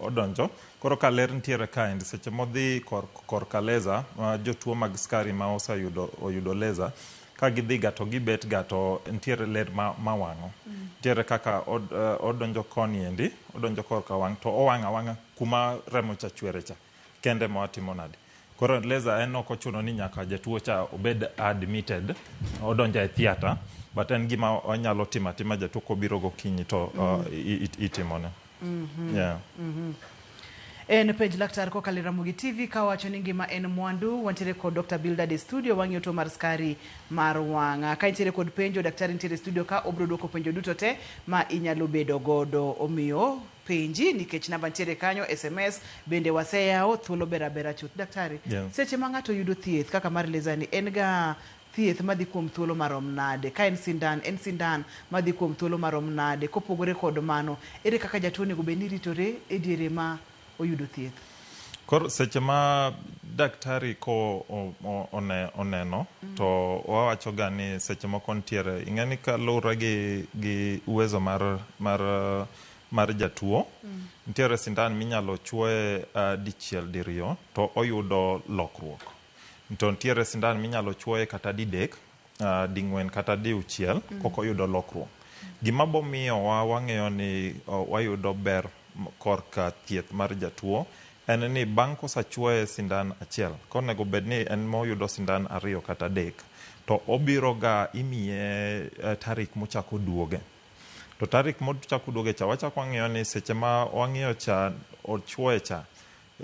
odonjo koro ka ler ntiere kind seche modhi korka leza jotuo mag skari ma oyudo leza ka gidhi ga to gibet ga to ntiere ler ma wang'o ntiere kaka odonjo koni endi odonjo korka wang' to owang'a kuma remo cha chwere cha kende ma watimo nadi. Koro leza en ok ochuno ni nyaka jatuo cha obed admitted odonja e theater but en gima onyalo timo jatuo kobiro gokinyi to itimone. En page laktar kokalo Ramogi TV ka wacho ni ngima en mwandu. Wantiere kod Dr. Bildad e studio wang'iyo to mar skari mar wang'a. Ka intiere kod penjo daktari ntiere studio ka obro dwoko penjo duto te ma inyalo bedo godo omiyo penji nikech namba ntiere kanyo SMS bende waseyawo thuolo berabera chuth daktari. Seche ma ng'ato yudo thieth kaka mar leza ni en ga thieth madhi kuom thuolo marom nade ka en sindan madhi kuom thuolo marom nade kopogore kod mano ere kaka jatuo nego bed ni ritore e diere ma oyudo thieth. Koro seche ma daktari ko oneno to wawacho ga ni seche moko ntiere ing'eni ka lure gi uwezo mar jatuo ntiere sindan minyalo chwoe dichiel diriyo to oyudo lokruok to ntiere sindan minyalo chwoe kata didek ding'wen kata diuchiel koko oyudo lokruok. Gima bomiyo wang'eyo ni wayudo ber korka thieth mar jatuo en ni bang' kosachwoe sindan achiel konego bed ni en moyudo sindan ariyo kata adek to obiro ga imiye tarik mochako duoge to tarik mochako duoge cha wachako wang'eyo ni seche ma wang'iyo cha ochwoe cha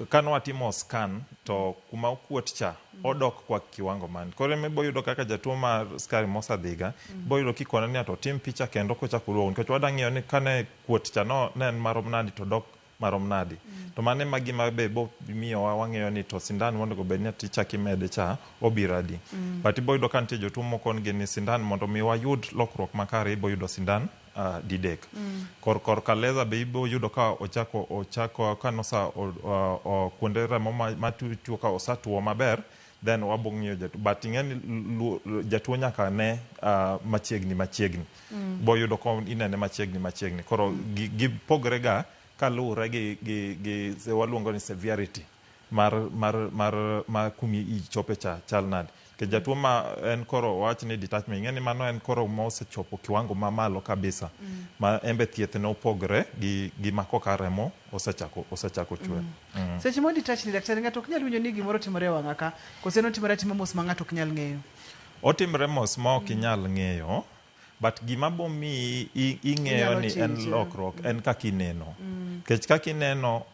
kanwatimo scan to kuma okuot cha odok kwa kiwango man kore me boyudo kaka jatuo mar skari mosadhiga boyudo kikone ni to tim picha kendo kochako duogo nikech wadang'iyo ni kane kuot cha no ne en marom nadi to dok marom nadi to mane magima be bo miyo wang'eyo ni to sindan mondo go bed ni tichaki mede cha obiradi but boyudo ka nitie jotuo moko ni sindan mondo mi wayud lokruok makare iboyudo sindan didek korka leza be iboyudo ka ochako kanosa kuonde remo matuo ka osatuo maber then wabong'iyo jatuo but ing'eni jatuo nyaka ne machiegni boyudo ko inene machiegni koro gipogre ga kalure gi waluongo ni severity mar kumi ichope cha chal nadi ke jatuo ma en koro wach ni detachment ing'eni mano en koro ma osechopo kiwango mamalo kabisa ma embe thieth ne opogre gi mako ka remo osechako chwe. Seche mo detach ni daktari ng'ato ok nyal winjo ni gimoro timore wang'a ka kose no timore timo mos ma ng'ato ok nyal ng'eyo. Otimre mos ma ok inyal ng'eyo but gima bomi ing'eyo ni en lokruok en kaka ineno kech kaka ineno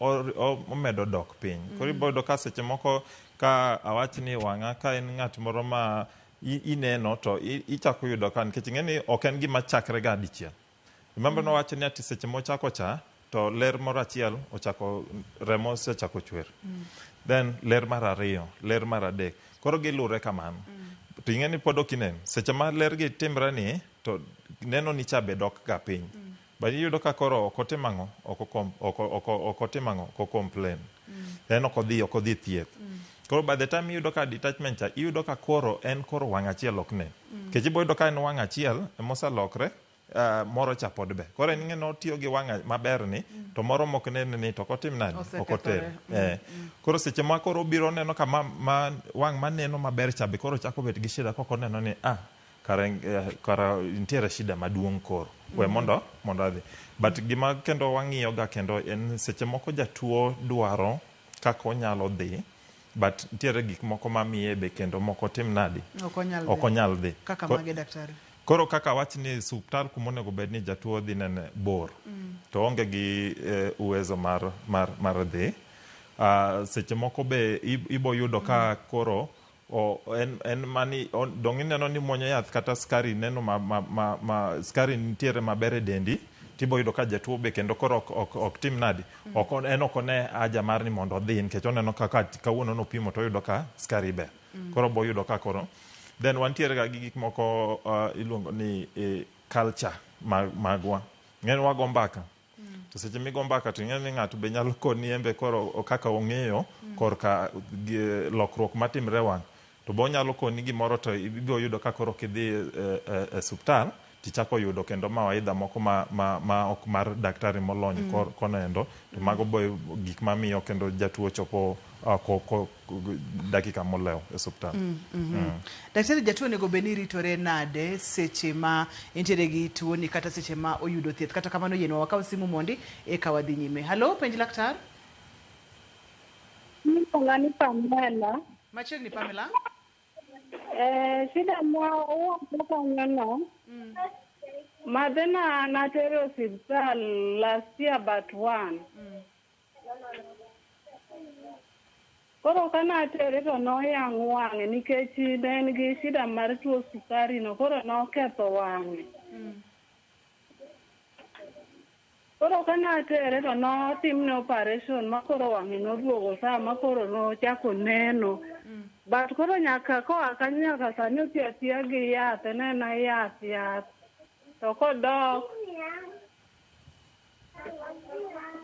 omedo dok piny koro iboyudo ka seche moko ka awach ni wang'a ka en ng'at moro ma ineno to ichako yudo ka nikech ing'eni ok en gima chakre ga dichiel remember no wacho ni ati seche mochako cha to ler moro achiel ochako remo osechako chwer then ler mar ariyo ler mar adek koro gilure kamano to ing'eni pod ok inen seche ma ler gi timre ni to neno ni cha be dok ga piny but iyudo ka koro okotimang'o oko complain then okodhi thieth koro by the time iyudo ka detachment cha iyudo ka koro en koro wang' achiel ok nen kech iboyudo ka en wang' achiel emoselokre moro cha pod be koro en ng'eno tiyo gi wang' maber ni to moro mok nen ni to kotim nadi okoter koro seche ma koro biro neno ka wang' maneno maber cha be koro chako bet gi shida koko neno ni kara ntiere shida maduong' koro we mondo adhi but gima kendo wang'iyo ga kendo en seche moko jatuo dwaro kaka onyalo dhi but ntiere gik moko mamiye be kendo moko tim nadi ok onyal dhi kaka mage daktari koro kaka wach ni suptal kumonego bed ni jatuo dhi nene bor to onge gi uwezo mar dhi seche moko be iboyudo ka koro en mani dong' ineno ni muonyo yath kata skari neno skari nitiere maber e dendi tibo yudo ka jatuo be kendo koro ok tim nadi en ok one aja mar ni mondo odhi nikech oneno kaka kawuono nopimo to yudo ka skari ber koro bo yudo ka koro then wantiere ga gi gik moko iluongo ni culture magwa ng'en wago mbaka to seche migo mbaka to ng'en ni ng'ato be nyalo koni embe koro kaka ong'eyo korka lokruok matimre wang' to bo nyalo koni gimoro to ibiro yudo ka koro kidhi e suptal tichako yudo kendo mawaidha moko ma ok mar daktari molony konendo to mago bo gik mamiyo kendo jatuo chopo dakika molewo e suptal. Daktari, jatuo nego beni ritore nade seche ma entiere gi tuo ni kata seche ma oyudo thieth kata kamano yenwa wakaw simu mondi e kawadhi nyime. Halo, penj laktar. Ngani Pamela. Machiegni Pamela. Shida mwa kanyono. Madena natere hospital last year but one. Koro kana tere to no yang wang'e nikech ne en gi shida mar tuo sukari no koro no ketho wang'e. Koro kana tere to no timne operation ma koro wang'e no duogo sama koro no chako neno. But koro nyaka ko akanyaka sani otiya gi yath nena yath to kodok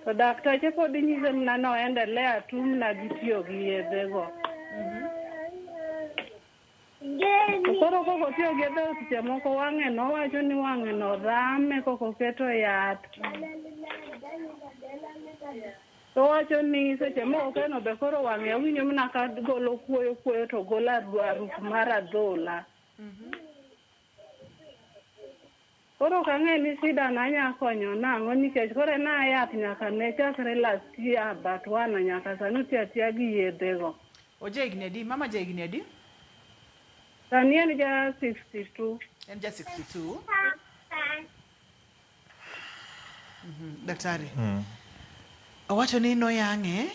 to daktache pod nyiso mna no endelea tu mna gitiyo gi yedhego. Koro koko tiyo gi yedhe seche moko wang'e no wacho ni wang'e no rame koko keto yath. To wacho ni seche moko keno be koro wang'e awinjo mna ka golo kuoyo to golo aruf mar adhola. Koro kang'e ni shida na nyakonyo nang'o nikech kore na yath nyaka ne chakre last year but one nyaka sani tiya gi yedhego. Oje higni adi? Mama je higni adi? Sani en ja 62. En ja 62? Daktari. Owacho ni noyang'e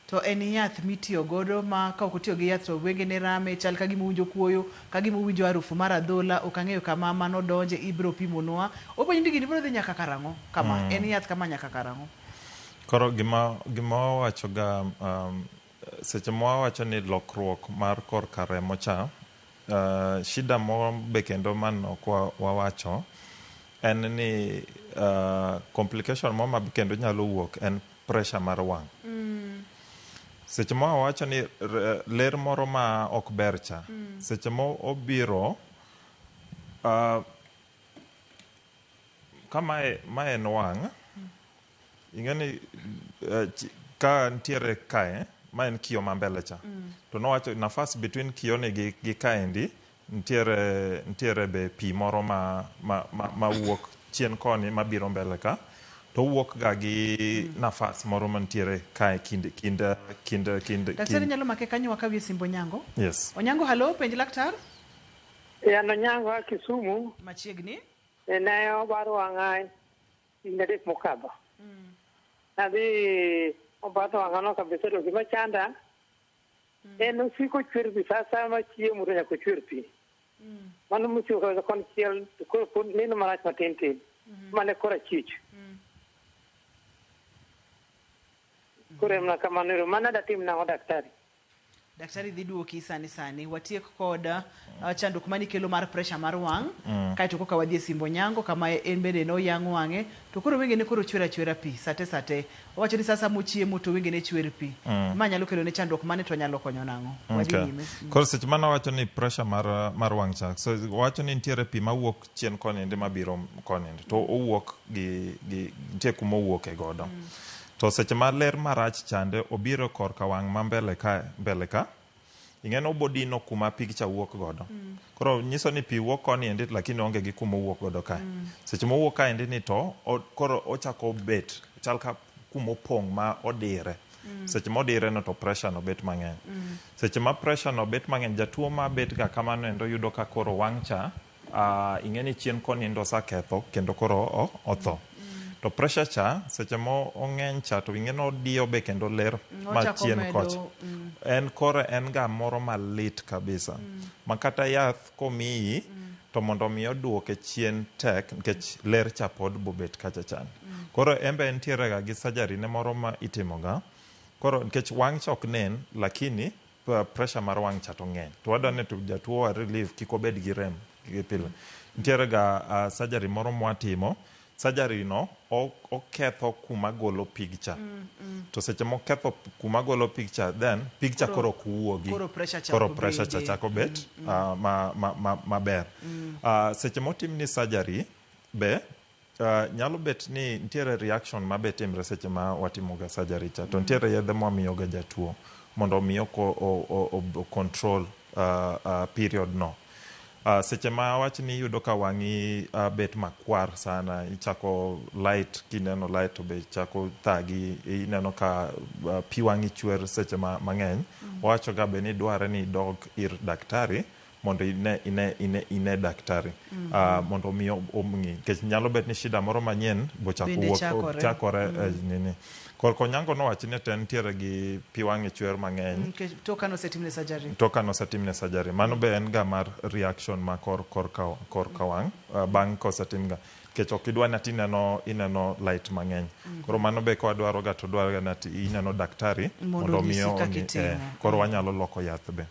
to en yath mitiyo godo ma ka ok otiyo gi yath to wenge ne rame chal ka gima uwinjo kuoyo ka gima uwinjo harufu mar adhola ok ang'eyo kama mano donje ibiro pimonwa openjo ni gini biro dhi nyaka karang'o kama en yath kama nyaka karang'o. Koro gima wawacho ga seche mwawacho ni lokruok mar korka remo cha shida mo be kendo man ok wawacho en ni complication mo ma kendo nyalo wuok en pressure mar wang'. Seche mo wacho ni ler moro ma ok ber cha seche mo obiro kama ma en wang' ing'eni ka ntiere kae ma en kiyo ma mbele cha to nowacho nafas between kiyo ni gi kaendi ntiere be pi moro ma wuok chien koni mabiro mbele ka to wuok ga gi nafas moro mantiere kae kind. Daktari nyalo make kanyo wakawie simbo Onyango. Yes. Onyango, halo, penj laktar. Yano Onyango Kisumu. Machiegni. Ne obaro wang'ai indadek mokadho. Nadhi obaro wang'ano kabisa to gima chanda en osiko chwer pi sasa ma chiemo to nyaka chwer pi. Mano musiko ka konchiel ko neno marach matin tin. Mane kora chich. Kuremna kamano mana datim na daktari. Daktari dhi duoki sani watiek kod chandruok mani kelo mar pressure mar wang' kaito koka wadhi e simbo Onyango kama en bende no yang' wang'e to koro wenge ne koro chwera pi sate owacho ni sasa mochiemo to wenge ne chwer pi ma nyalo kelo ne chandruok mane to nyalo konyo nang'o. Wadhi nyime. Koro seche mana wacho ni pressure mar wang' cha so wacho ni ntiere pi mawuok chien konende mabiro konende to owuok gi nitie kuma owuok e godo. To seche ma ler marach chande obiro korka wang' ma mbele ka ing'eno obodino kuma pi cha wuok godo. Koro nyiso ni pi wuok koni endi lakini onge gi kuma owuok godo kae. Seche ma owuok kae endi ni to koro ochako bet chal ka kuma opong' ma odire. Seche ma odire no to pressure no bet mang'eny. Seche ma pressure no bet mang'eny jatuo ma bet ga kamano endo yudo ka koro wang' cha ing'eni chien koni endo osaketho kendo koro otho. To pressure cha seche mo ong'eny cha to ing'eno odiyo be kendo ler ma chien kocha en koro en ga moro malit kabisa ma kata yath komiyi to mondo mi oduoke chien tek nikech ler cha pod bobet kacha chan. Koro embe entiere ga gi surgery ne moro ma itimoga. Koro nikech wang' cha ok nen lakini pressure mar wang' cha to ng'eny. To wadwa ni jatuo relief kik obed gi rem gi pile. Nitiere ga surgery moro mwatimo. Surgery no oketho kuma golo pigcha. To seche moketho kuma golo pigcha, then pigcha koro kuwuogi. Koro pressure cha chako bet maber. Seche motimni surgery be nyalo bet ni nitiere reaction mabe timre seche ma watimoga surgery cha. To nitiere yedhe mwamiyoga jatuo mondo omiyo control period no. Seche ma wach ni yudo ka wang'i bet makwar sana, ichako light, kineno light to be chako thagi, ineno ka pi wang'i chwer seche mang'eny, wacho ga be ni dware ni dog ir daktari mondo ine daktari mondo mi omngi kech nyalo bet ni shida moro manyien bochako chakore nini. Korko nyango no wachine ten tiere gi pi wang'i chwer mang'eny. Toka no setimne surgery. Toka no setimne surgery. Mano be en ga mar reaction ma korka wang' bang' kosetimga. Kech ok idwa nati ineno light mang'eny. Koro mano be kwa dwaro ga to dwaro ga nati ineno daktari mondo miyo koro wanyalo loko yath be.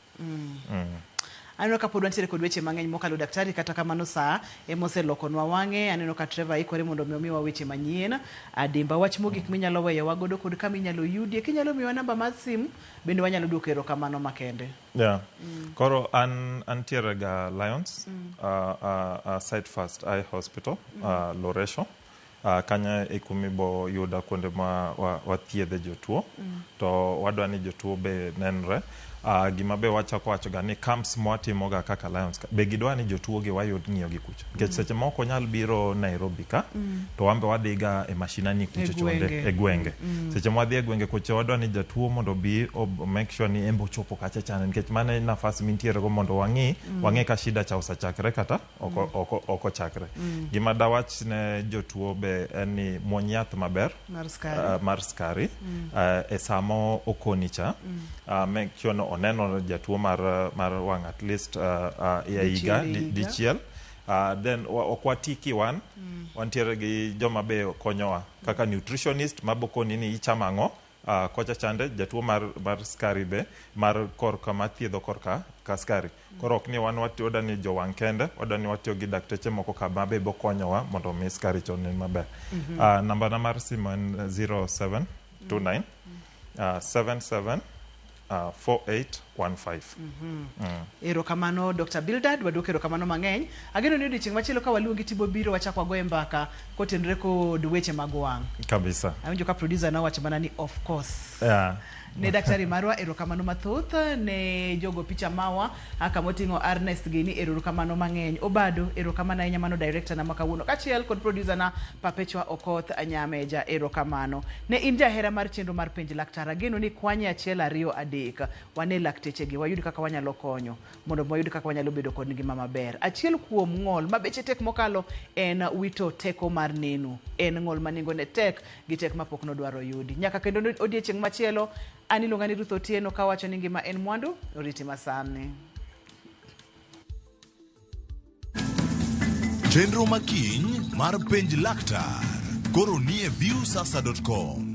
Aneno ka pod wantiere kod weche mang'eny mokalo daktari, kata kamano saa emoselokonwa wang'e. Aneno ka Trevor ikore mondo miwa weche manyien. Adimba wach mogik minyalo weyo wagodo kod kama inyalo yudie. Kinyalo miwa namba mar simu bende wanyalo duoko erokamano makende. Yeah. Koro antiere ga Lions Side First Eye Hospital Loresho. Kanya ikumibo yuda kuonde ma wathiedhe jotuo. To wadwa ni jotuo be nenre. Gima be wachako wachoga ni camps mwatimoga kaka Lions be gidwa ni jotuo gi wayud ng'iyo gi kucho. Nikech seche moko nyal biro Nairobi ka to wambe wadhiga e mashinani kucho chonde e gwenge. Seche mwadhi e gwenge kucho wadwa ni jatuo mondo bi make sure ni embo chopo kacha chana, nikech mane nafas mintiere go mondo wang'e ka shida cha osachakre kata oko chakre. Gima dawach ne jotuo be en ni muony yath maber mar skari e samo okonicha, make sure no oneno jatuo mar wang' at least higa dichiel. Then okwatiki wantiere gi joma be konyowa kaka nutritionist mabokoni ni ichamo ang'o kocha chande jatuo mar skari be mar korka mathiedho korka ka skari. Koro ok ni wan watiyoda ni jowang' kende, wadwa ni watiyo gi dakteche moko ka mabe bokonyowa mondo mi skari chonen maber. Namba na mar simu en 0729 77 4815. Erokamano Dr. Bildad, waduoko erokamano mang'eny. Ageno ni odiochieng' machielo ka waluongi tibo biro wachako wagoye mbaka kotenre kod weche mag wang'. Kabisa. Awinjo ka producer na wacho mana ni of course. Yeah. Ne daktari marwa erokamano mathoth, ne jogo picha mawa aka moting'o Ernest Gini erokamano mang'eny. Obado erokamano ahinya mano director na makawuono kachiel kod producer na Perpetua Okoth Anyameja erokamano. Ne in jahera mar chenro mar penj laktar, ageno ni kwanye achiel 2 3 wane lakteche gi wayud kaka wanyalo konyo mondo wayud kaka wanyalo bedo kod ngima maber. Achiel kuom ng'ol mabeche tek mokalo en wito teko mar neno. En ng'ol maningo ne tek gi tek mapok nodwaro yudi. Nyaka kendo odiochieng' machielo aniluonga ni Ruth Otieno kawacho ni ngima en mwandu, oriti masani. Chenro makiny mar penj laktar koro nie viewsasa.com.